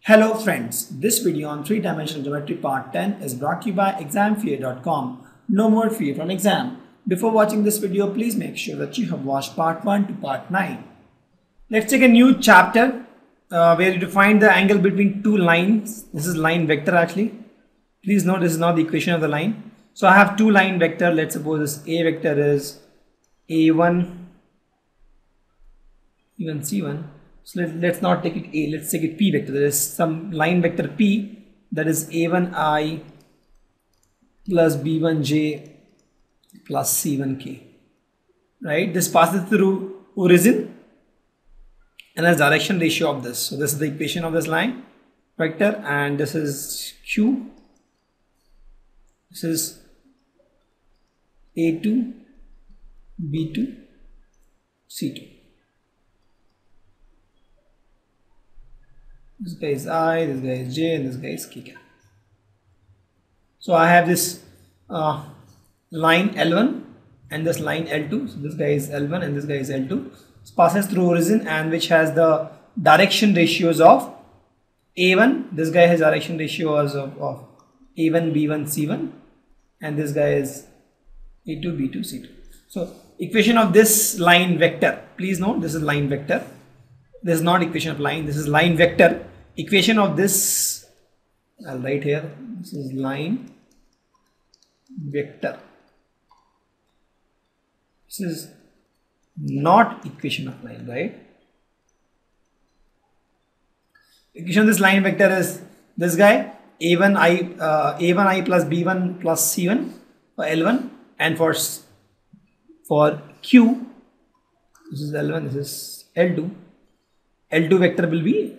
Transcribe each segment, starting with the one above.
Hello friends, this video on 3-dimensional geometry part 10 is brought to you by examfear.com. No more fear from exam. Before watching this video, please make sure that you have watched part 1 to part 9. Let's take a new chapter where you find the angle between two lines. This is line vector actually. Please note this is not the equation of the line. So I have two line vector. Let's suppose this A vector is A1, even C1. So let's not take it A, let's take it P vector. There is some line vector P that is A1I plus B1J plus C1K. Right? This passes through origin and has direction ratio of this. So this is the equation of this line vector, and this is Q. This is A2, B2, C2. This guy is I, this guy is J, and this guy is K cap. So I have this line L1 and this line L2. So this guy is L1 and this guy is L2. It passes through origin and which has the direction ratios of A1. This guy has direction ratios of A1, B1, C1, and this guy is A2, B2, C2. So equation of this line vector. Please note this is line vector. This is not equation of line. This is line vector. Equation of this, I'll write here, this is line vector. This is not equation of line, right? Equation of this line vector is this guy A1I plus B1 plus C1 for L1, and for Q, this is L1, this is L2. L2 vector will be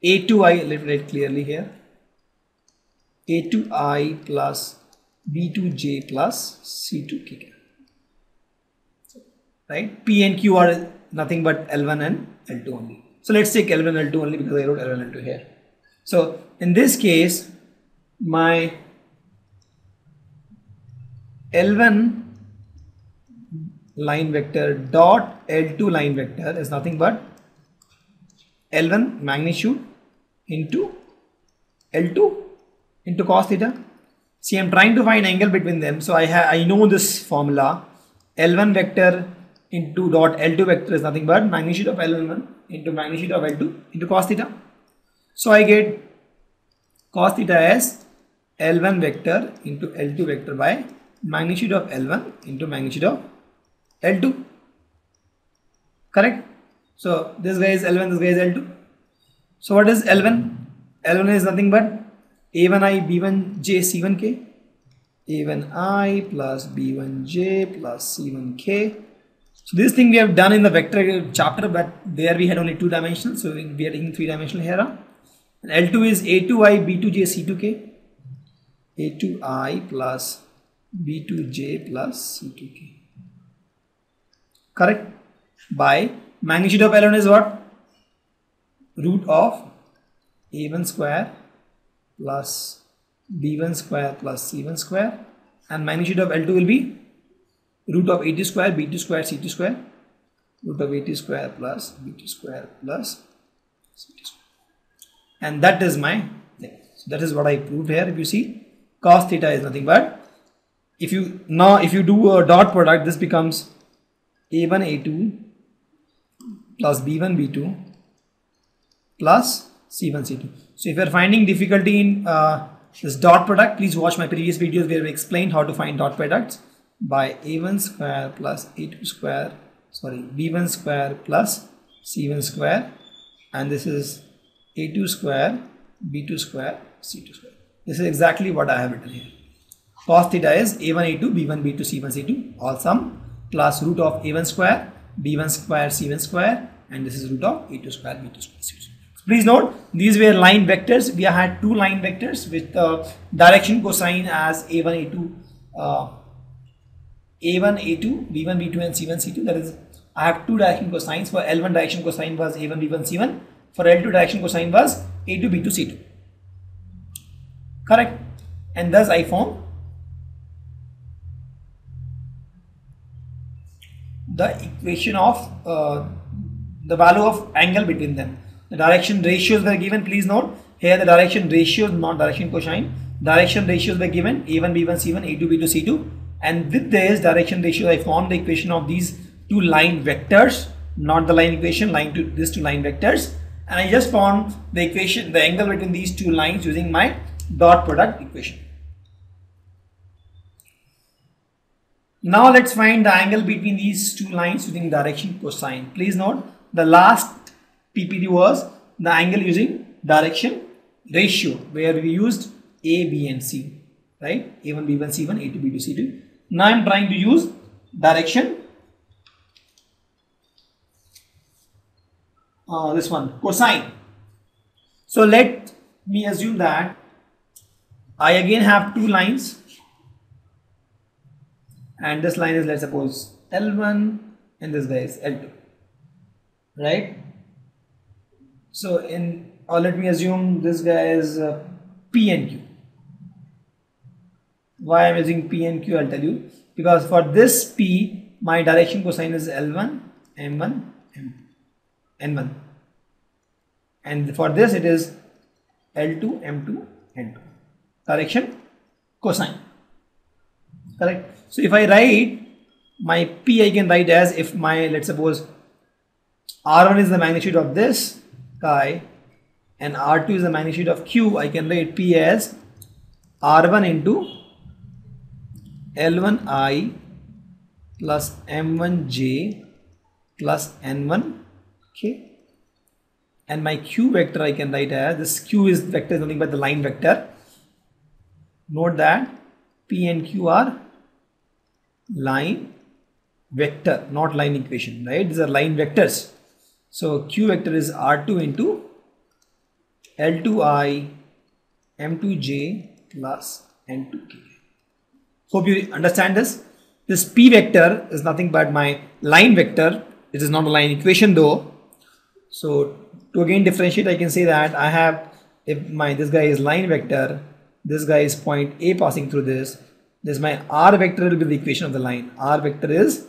A2I, let me write clearly here, A2I plus B2J plus C2K. Right? P and Q are nothing but L1 and L2 only. So let's take L1 and L2 only because I wrote L1 and L2 here. So in this case, my L1 line vector dot L2 line vector is nothing but L1 magnitude into L2 into cos theta. See, I'm trying to find angle between them, so I know this formula. L1 vector into dot L2 vector is nothing but magnitude of L11 into magnitude of L2 into cos theta. So I get cos theta as L1 vector into L2 vector by magnitude of L1 into magnitude of L2. Correct? So this guy is L1, this guy is L2. So what is L1? L1 is nothing but A1I, B1J, C1K. A1I plus B1J plus C1K. So this thing we have done in the vector chapter, but there we had only 2 dimensions. So we are taking 3-dimensional here. And L2 is A2I, B2J, C2K. A2I plus B2J plus C2K. Correct? By magnitude of L1 is what? Root of A1 square plus B1 square plus C1 square, and magnitude of L2 will be root of A2 square, B2 square, C2 square, root of A2 square plus B2 square plus C2 square. And that is my thing. So that is what I proved here. If you see, cos theta is nothing but, if you do a dot product, this becomes A1 A2 plus B1 B2 plus C1 C2. So if you are finding difficulty in this dot product, please watch my previous videos where we explained how to find dot products by A1 square plus A2 square, sorry, B1 square plus C1 square, and this is A2 square, B2 square, C2 square. This is exactly what I have written here. Cos theta is A1 A2 B1 B2 C1 C2 all sum plus root of A1 square, B1 square, C1 square, and this is root of A2 square, B2 square, C2 square. So please note, these were line vectors. We had 2 line vectors with direction cosine as A1 A2, B1 B2, and C1 C2. That is, I have 2 direction cosines. For L1 direction cosine was A1 B1 C1. For L2 direction cosine was A2 B2 C2. Correct? And thus I form the equation of the value of angle between them. The direction ratios were given. Please note here the direction ratios, not direction cosine. Direction ratios were given A1, B1, C1, A2, B2, C2, and with this direction ratio I formed the equation of these two line vectors, not the line equation, these two line vectors, and I just formed the equation, the angle between these two lines using my dot product equation. Now let's find the angle between these two lines using direction cosine. Please note the last PPT was the angle using direction ratio where we used A, B and C, right? A1, B1, C1, A2, B2, C2. Now I'm trying to use direction, this one, cosine. So let me assume that I again have two lines and this line is, let's suppose, L1 and this guy is L2, right? So let me assume this guy is P and Q. Why I'm using P and Q, I'll tell you. Because for this P, my direction cosine is L1, M1, N1. And for this it is L2, M2, N2. Direction cosine. Correct. So if I write my P, I can write as, if my, let's suppose, R1 is the magnitude of this guy and R2 is the magnitude of Q, I can write P as R1 into L1I plus M1J plus N1K, and my Q vector I can write as, this Q is vector is nothing but the line vector. Note that P and Q are line vector, not line equation, right? These are line vectors. So Q vector is R2 into L2I M2J plus N2K. Hope you understand this. This P vector is nothing but my line vector. It is not a line equation though. So to again differentiate, I can say that I have, if this guy is line vector, this guy is point A passing through this my R vector will be the equation of the line. R vector is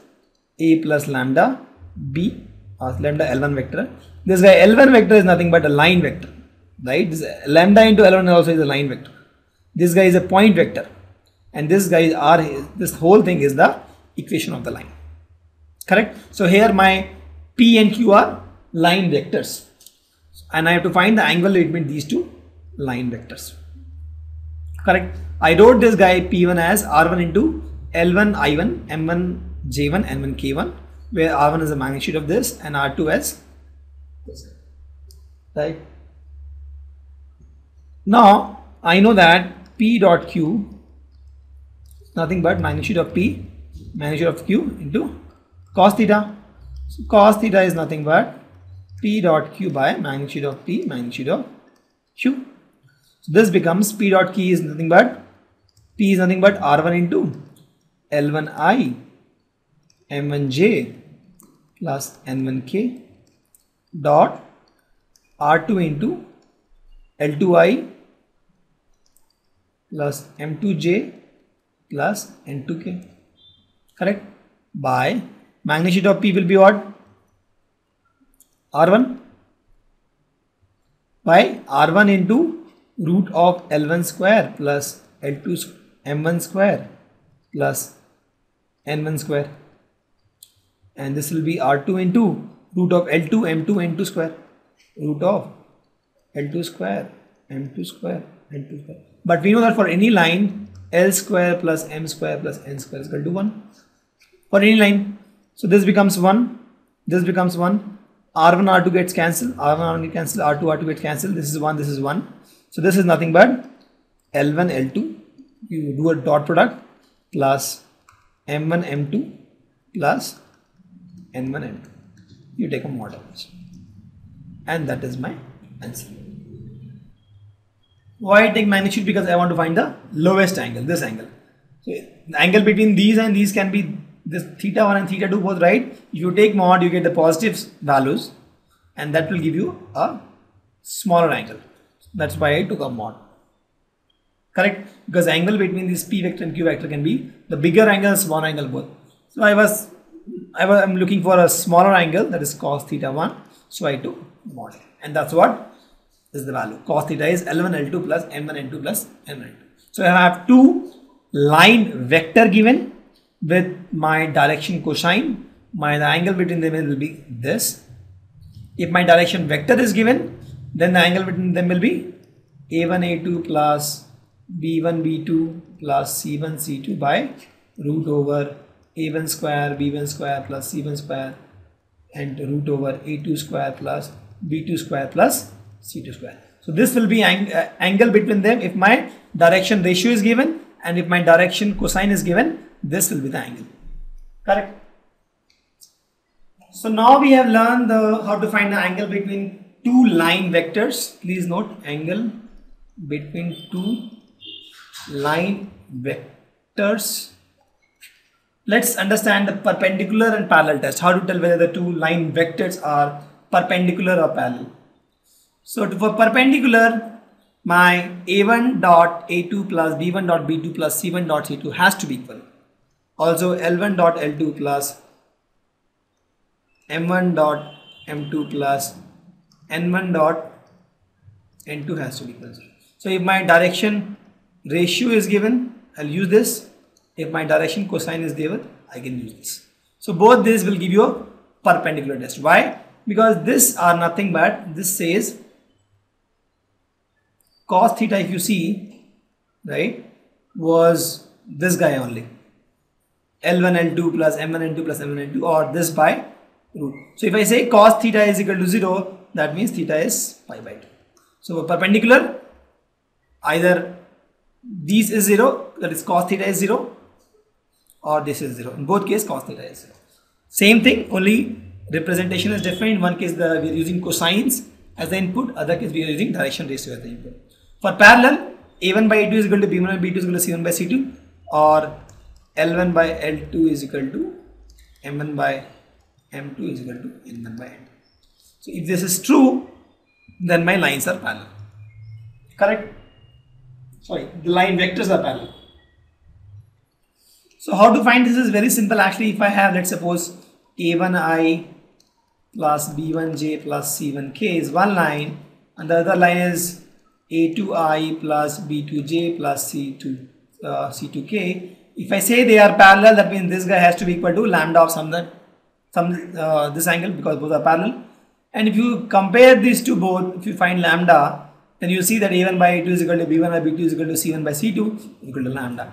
A plus lambda B or lambda L1 vector. This guy L1 vector is nothing but a line vector, right? This lambda into L1 also is a line vector. This guy is a point vector. And this guy is R, this whole thing is the equation of the line. Correct? So here my P and Q are line vectors. And I have to find the angle between these two line vectors. Correct? I wrote this guy P1 as R1 into L1 I1 M1 J1 N1 K1, where R1 is the magnitude of this and R2 as this. Right? Now I know that P dot Q nothing but magnitude of P, magnitude of Q into cos theta. So cos theta is nothing but P dot Q by magnitude of P, magnitude of Q. So this becomes P dot Q is nothing but P is nothing but R1 into L1I M1J plus N1K dot R2 into L2I plus M2J plus N2K, correct? By magnitude of P will be what? R1 by R1 into root of L1 square plus L2 M1 square plus N1 square, and this will be R2 into root of L2 M2 N2 square, root of L2 square M2 square N2 square. But we know that for any line L square plus M square plus N square is equal to 1 for any line. So this becomes 1, this becomes 1, R1 R2 gets cancelled, R1 R1 gets cancelled, R2 R2 gets cancelled, this is 1, this is 1. So this is nothing but L1 L2, you do a dot product, plus M1 M2 plus N1 N2. You take a mod of this, and that is my answer. Why I take magnitude? Because I want to find the lowest angle, this angle. So the angle between these and these can be this theta 1 and theta 2 both, right? If you take mod, you get the positive values, and that will give you a smaller angle. That's why I took a mod. Correct? Because angle between this P vector and Q vector can be the bigger angle and smaller angle both. So I'm looking for a smaller angle, that is cos theta 1, So I took mod L, and that's what is the value. Cos theta is L1 L2 plus M1 N2 plus M1 N2. So I have two line vector given with my direction cosine. The angle between them will be this. If my direction vector is given, then the angle between them will be A1 A2 plus B1 B2 plus C1 C2 by root over A1 square B1 square plus C1 square and root over A2 square plus B2 square plus C2 square. So this will be angle between them if my direction ratio is given, and if my direction cosine is given, this will be the angle. Correct? So now we have learned how to find the angle between two line vectors. Please note, angle between two line vectors. Let's understand the perpendicular and parallel test. How to tell whether the two line vectors are perpendicular or parallel. So for perpendicular, my A1 dot A2 plus B1 dot B2 plus C1 dot C2 has to be equal. Also L1 dot L2 plus M1 dot M2 plus N1 dot N2 has to be equal. So if my direction ratio is given, I'll use this. If my direction cosine is given, I can use this. So both these will give you a perpendicular test. Why? Because this are nothing but, this says cos theta, if you see, right, was this guy only. L1 L2 plus M1 N2 plus M1 N2, or this by root. So if I say cos theta is equal to 0, that means theta is pi by 2. So for perpendicular, either this is 0, that is cos theta is 0, or this is 0. In both cases, cos theta is 0. Same thing, only representation is different. In one case we are using cosines as the input, other case we are using direction ratio as the input. For parallel, A1 by A2 is equal to B1 by B2 is equal to C1 by C2, or L1 by L2 is equal to M1 by M2 is equal to N1 by N2. So if this is true, then my lines are parallel. Correct? Sorry, the line vectors are parallel. So how to find this is very simple. Actually, if I have, let's suppose A1I plus B1J plus C1K is one line, and the other line is A2I plus B2J plus C2K. If I say they are parallel, that means this guy has to be equal to lambda of this angle, because both are parallel. And if you compare these two both, if you find lambda, then you see that A1 by A2 is equal to B1 by B2 is equal to C1 by C2 is equal to lambda.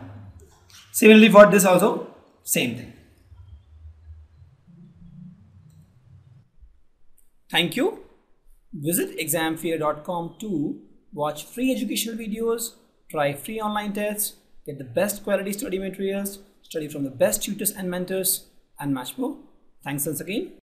Similarly for this also, same thing. Thank you. Visit examfear.com to watch free educational videos, try free online tests, get the best quality study materials, study from the best tutors and mentors, and much more. Thanks once again.